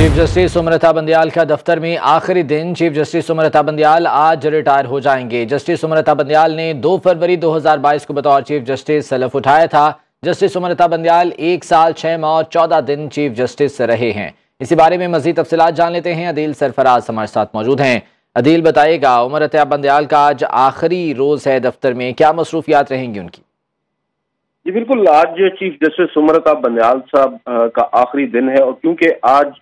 Chief justice Sumalatha Bandial का दफ्तर में आखिरी दिन। चीफ जस्टिस सुमलता बंदयाल आज रिटायर हो जाएंगे। जस्टिस सुमलता बंदयाल ने 2 फरवरी 2022 को बतौर चीफ जस्टिस सलफ उठाया था। जस्टिस सुमलता बंदयाल 1 साल 6 माह और 14 दिन चीफ जस्टिस रहे हैं। इसी बारे में मजीद तफसीलात जान लेते हैं। अदील सरफराज हमारे साथ मौजूद हैं। अदील, बताइएगा, सुमलता बंदयाल का आज आखिरी रोज है दफ्तर में, क्या मसरूफियात रहेंगी उनकी? जी बिल्कुल, आज चीफ जस्टिस सुमलता बंदयाल साहब का आखिरी दिन है और क्योंकि आज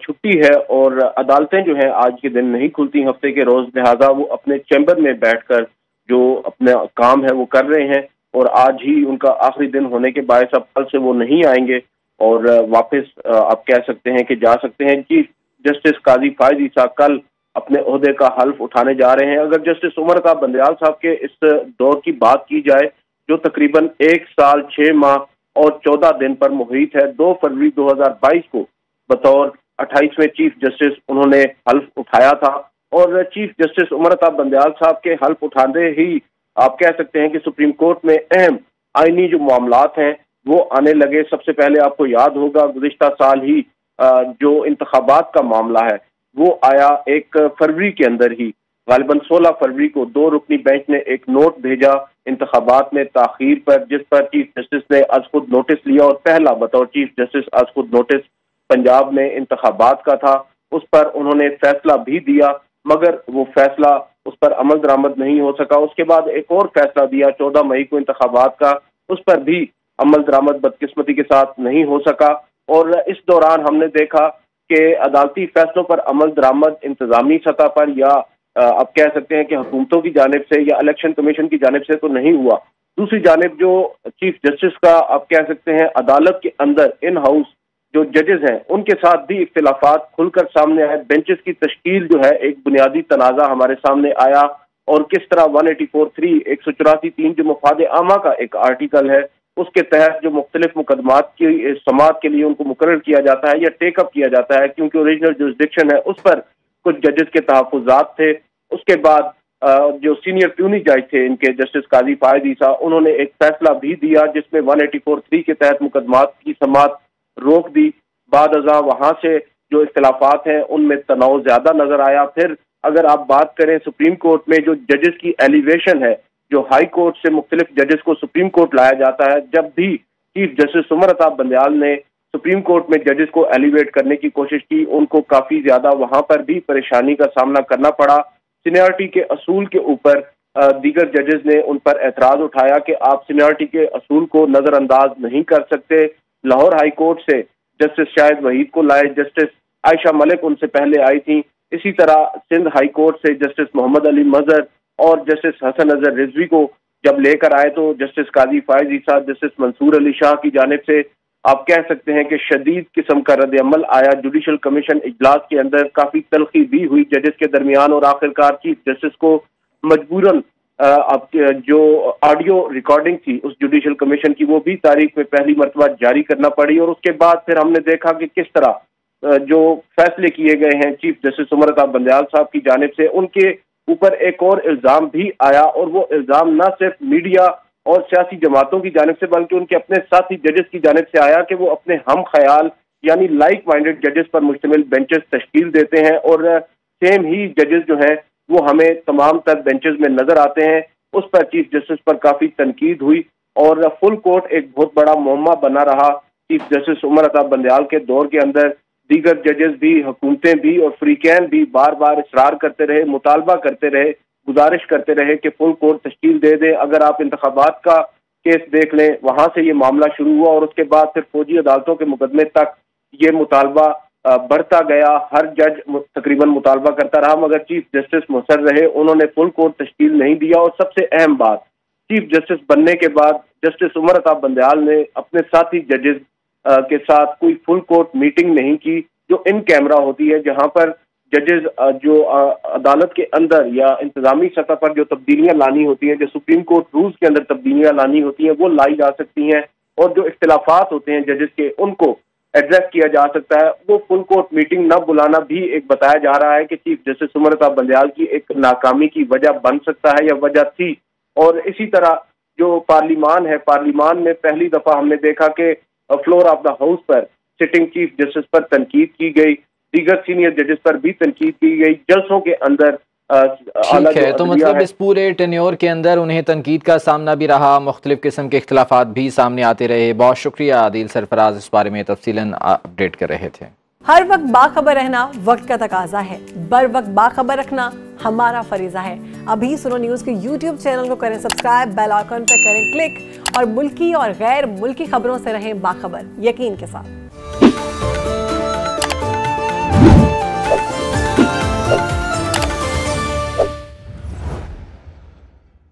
छुट्टी है और अदालतें जो हैं आज के दिन नहीं खुलती हफ्ते के रोज, लिहाजा वो अपने चैम्बर में बैठकर जो अपना काम है वो कर रहे हैं और आज ही उनका आखिरी दिन होने के बायस अब कल से वो नहीं आएंगे और वापस आप कह सकते हैं कि जा सकते हैं। चीफ जस्टिस काजी फायज ईसा कल अपने ओहदे का हल्फ उठाने जा रहे हैं। अगर जस्टिस सुमलता बंदयाल साहब के इस दौर की बात की जाए जो तकरीबन 1 साल 6 माह और 14 दिन पर मुहित है, 2 फरवरी 2022 को बतौर 28वें चीफ जस्टिस उन्होंने हल्फ उठाया था और चीफ जस्टिस सुमलता बंदयाल साहब के हल्फ उठाते ही आप कह सकते हैं कि सुप्रीम कोर्ट में अहम आईनी जो मामलात हैं वो आने लगे। सबसे पहले आपको याद होगा गुज़िश्ता साल ही जो इंतखाबात का मामला है वो आया 1 फरवरी के अंदर ही। गालिबन 16 फरवरी को 2 रुकनी बेंच ने एक नोट भेजा इंतखाबात में ताखीर पर, जिस पर चीफ जस्टिस ने आज खुद नोटिस लिया और पहला बतौर चीफ जस्टिस आज खुद नोटिस पंजाब में इंतखाबात का था। उस पर उन्होंने फैसला भी दिया मगर वो फैसला उस पर अमल दरामद नहीं हो सका। उसके बाद एक और फैसला दिया 14 मई को इंतखाबात का, उस पर भी अमल दरामद बदकिस्मती के साथ नहीं हो सका। और इस दौरान हमने देखा कि अदालती फैसलों पर अमल दरामद इंतजामी सतह पर या आप कह सकते हैं कि हुकूमतों की जानिब से या इलेक्शन कमीशन की जानिब से तो नहीं हुआ। दूसरी जानिब जो चीफ जस्टिस का आप कह सकते हैं अदालत के अंदर इन हाउस जो जजेस हैं उनके साथ भी इख्तिलाफात खुलकर सामने आए। बेंचेस की तश्कील जो है एक बुनियादी तनाज़ा हमारे सामने आया और किस तरह 184(3) 184(3) जो मफाद आमा का एक आर्टिकल है उसके तहत जो मुख्तलिफ मुकदमात की समाअत के लिए उनको मुकर्रर किया जाता है या टेकअप किया जाता है, क्योंकि ओरिजिनल जुरिसडिक्शन है उस पर कुछ जजेस के तहफ़्फ़ुज़ात थे। उसके बाद जो सीनियर प्यूनी जज थे इनके जस्टिस काजी फायज ईसा, उन्होंने एक फैसला भी दिया जिसमें 184(3) के तहत मुकदमात की समाअत रोक दी। बाद अज़ा वहाँ से जो इख्तिलाफात हैं उनमें तनाव ज्यादा नजर आया। फिर अगर आप बात करें सुप्रीम कोर्ट में जो जजेस की एलिवेशन है, जो हाई कोर्ट से मुख्तलिफ जजेस को सुप्रीम कोर्ट लाया जाता है, जब भी चीफ जस्टिस सुमलता बंदयाल ने सुप्रीम कोर्ट में जजेस को एलिवेट करने की कोशिश की उनको काफी ज्यादा वहां पर भी परेशानी का सामना करना पड़ा। सीनियरिटी के असूल के ऊपर दीगर जजेस ने उन पर एतराज उठाया कि आप सीनियरिटी के असूल को नजरअंदाज नहीं कर सकते। लाहौर हाई कोर्ट से जस्टिस शाहिद वहीद को लाए, जस्टिस आयशा मलिक उनसे पहले आई थी। इसी तरह सिंध हाई कोर्ट से जस्टिस मोहम्मद अली मजहर और जस्टिस हसन अजहर रिजवी को जब लेकर आए तो जस्टिस काजी फायज ईसा, जस्टिस मंसूर अली शाह की जानिब से आप कह सकते हैं कि शदीद किस्म का रद्द अमल आया। जुडिशल कमीशन इजलास के अंदर काफी तलखी भी हुई जजेस के दरमियान और आखिरकार चीफ जस्टिस को मजबूरन आपके जो ऑडियो रिकॉर्डिंग थी उस जुडिशल कमीशन की वो भी तारीख में पहली मरतबा जारी करना पड़ी। और उसके बाद फिर हमने देखा कि किस तरह जो फैसले किए गए हैं चीफ जस्टिस सुमलता बंदयाल साहब की जानिब से, उनके ऊपर एक और इल्जाम भी आया और वो इल्जाम न सिर्फ मीडिया और सियासी जमातों की जानिब से बल्कि उनके अपने साथी जजेस की जानिब से आया कि वो अपने हम ख्याल यानी लाइक माइंडेड जजेस पर मुश्तमिल बेंचेस तश्कील देते हैं और सेम ही जजेस जो हैं वो हमें तमाम तर बेंचेस में नजर आते हैं। उस पर चीफ जस्टिस पर काफी तनकीद हुई और फुल कोर्ट एक बहुत बड़ा मुअम्मा बना रहा। चीफ जस्टिस सुमलता बंदयाल के दौर के अंदर दीगर जजेस भी, हुकूमतें भी और फ्रीकैन भी बार बार इसरार करते रहे, मुतालबा करते रहे, गुजारिश करते रहे कि फुल कोर्ट तश्कील दे दें। अगर आप इंतखाबात का केस देख लें वहां से ये मामला शुरू हुआ और उसके बाद फिर फौजी अदालतों के मुकदमे तक ये मुतालबा बढ़ता गया। हर जज तकरीबन मुतालबा करता रहा मगर चीफ जस्टिस मुसर रहे, उन्होंने फुल कोर्ट तश्कील नहीं दिया। और सबसे अहम बात, चीफ जस्टिस बनने के बाद जस्टिस सुमलता बंदयाल ने अपने साथी जजेस के साथ कोई फुल कोर्ट मीटिंग नहीं की जो इन कैमरा होती है, जहां पर जजेस जो अदालत के अंदर या इंतजामी सतह पर जो तब्दीलियां लानी होती हैं, जो सुप्रीम कोर्ट रूल्स के अंदर तब्दीलियां लानी होती हैं वो लाई जा सकती हैं और जो इख्तिलाफात होते हैं जजेस के उनको एड्रेस किया जा सकता है। वो फुल कोर्ट मीटिंग न बुलाना भी एक बताया जा रहा है कि चीफ जस्टिस सुमलता बंदयाल की एक नाकामी की वजह बन सकता है या वजह थी। और इसी तरह जो पार्लिमान है, पार्लिमान में पहली दफा हमने देखा कि फ्लोर ऑफ द हाउस पर सिटिंग चीफ जस्टिस पर तनकीद की गई, दीगर सीनियर जजेस पर भी तनकीद की गई। जलसों के अंदर ठीक है, तो मतलब इस पूरे टेन्योर के अंदर उन्हें तनकीद का सामना भी रहा, मुख्तलिफ किस्म के इख्तलाफात भी सामने आते रहे। बहुत शुक्रिया आदिल सरफराज, इस बारे में तफसीलन अपडेट कर रहे थे। हर वक्त बाखबर रहना वक्त का तकाजा है, बर वक्त बाखबर रखना हमारा फरीजा है। अभी सुनो न्यूज़ के YouTube चैनल को करें सब्सक्राइब, बेल आइकन पर करें क्लिक और मुल्की और गैर मुल्की खबरों से रहें बाखबर, यकीन के साथ।